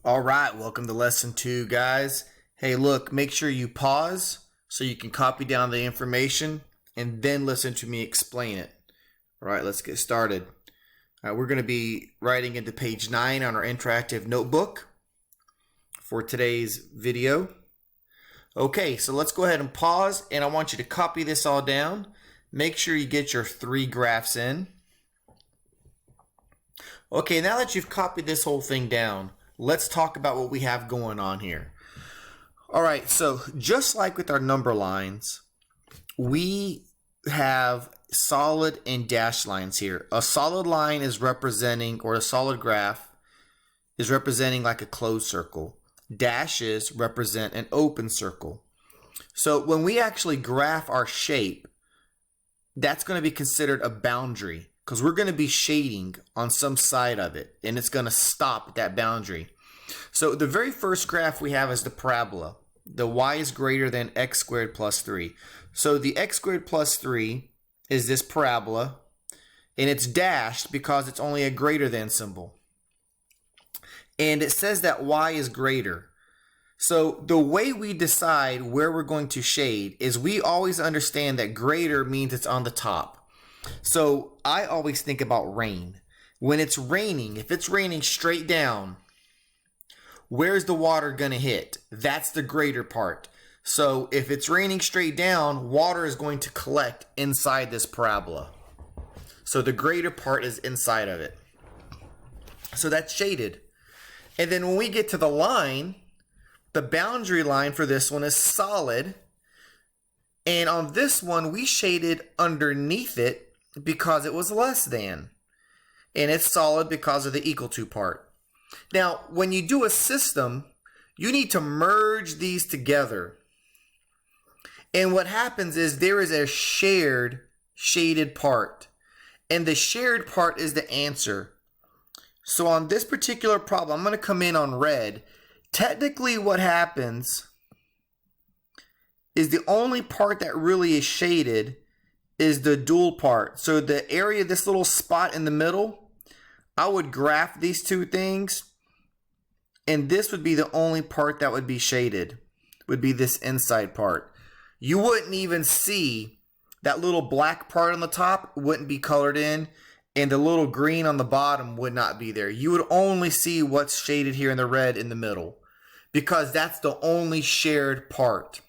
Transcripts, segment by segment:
All right, welcome to lesson 2, guys. Hey, look, make sure you pause so you can copy down the information and then listen to me explain it. All right, let's get started. We're going to be writing into page 9 on our interactive notebook for today's video. Okay, so let's go ahead and pause, and I want you to copy this all down. Make sure you get your 3 graphs in. Okay, now that you've copied this whole thing down, let's talk about what we have going on here. All right, so just like with our number lines, we have solid and dashed lines here. A solid line is representing, or a solid graph is representing like a closed circle. Dashes represent an open circle. So when we actually graph our shape, that's going to be considered a boundary, because we're going to be shading on some side of it, and it's going to stop at that boundary. So the very first graph we have is the parabola. The y is greater than x squared plus 3. So the x squared plus 3 is this parabola, and it's dashed because it's only a greater than symbol. And it says that y is greater. So the way we decide where we're going to shade is we always understand that greater means it's on the top. So I always think about rain. When it's raining, if it's raining straight down, where's the water going to hit? That's the greater part. So if it's raining straight down, water is going to collect inside this parabola. So the greater part is inside of it. So that's shaded. And then when we get to the line, the boundary line for this one is solid. And on this one, we shaded underneath it because it was less than. And it's solid because of the equal to part. Now, when you do a system, you need to merge these together. And what happens is there is a shared shaded part. And the shared part is the answer. So on this particular problem, I'm going to come in on red. Technically what happens is the only part that really is shaded is the dual part. So the area, this little spot in the middle, I would graph these two things, and this would be the only part that would be shaded, would be this inside part. You wouldn't even see that little black part on the top wouldn't be colored in, and the little green on the bottom would not be there. You would only see what's shaded here in the red in the middle, because that's the only shared part.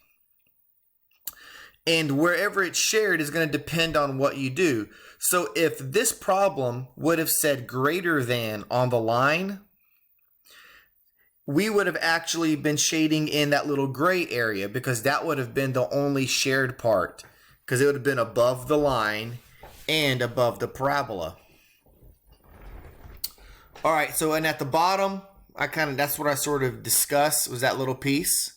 And wherever it's shared is going to depend on what you do. So if this problem would have said greater than on the line, we would have actually been shading in that little gray area, because that would have been the only shared part, because it would have been above the line and above the parabola. All right, so and at the bottom, that's what I sort of discussed, was that little piece.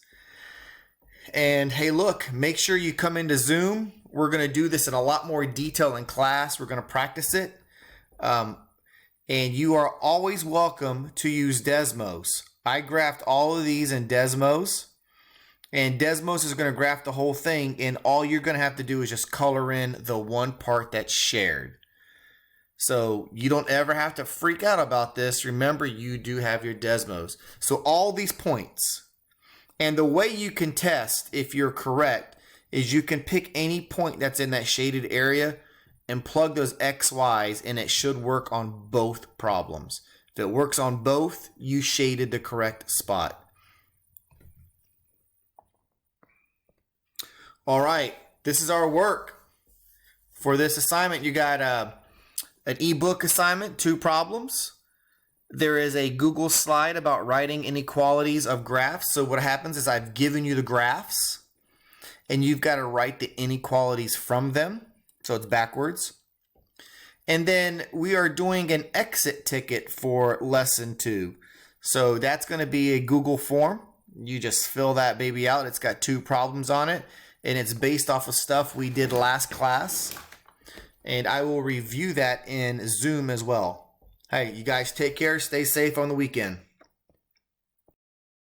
And hey, look, make sure you come into Zoom. We're going to do this in a lot more detail in class. We're going to practice it. And you are always welcome to use Desmos. I graphed all of these in Desmos. And Desmos is going to graph the whole thing. And all you're going to have to do is just color in the one part that's shared. So you don't ever have to freak out about this. Remember, you do have your Desmos. So all these points. And the way you can test if you're correct is you can pick any point that's in that shaded area and plug those X, Y's, and it should work on both problems. If it works on both, you shaded the correct spot. All right, this is our work. For this assignment, you got an ebook assignment, 2 problems. There is a Google slide about writing inequalities of graphs. So what happens is I've given you the graphs, and you've got to write the inequalities from them. So it's backwards. And then we are doing an exit ticket for lesson 2. So that's going to be a Google form. You just fill that baby out. It's got 2 problems on it, and it's based off of stuff we did last class. And I will review that in Zoom as well. Hey, you guys take care. Stay safe on the weekend.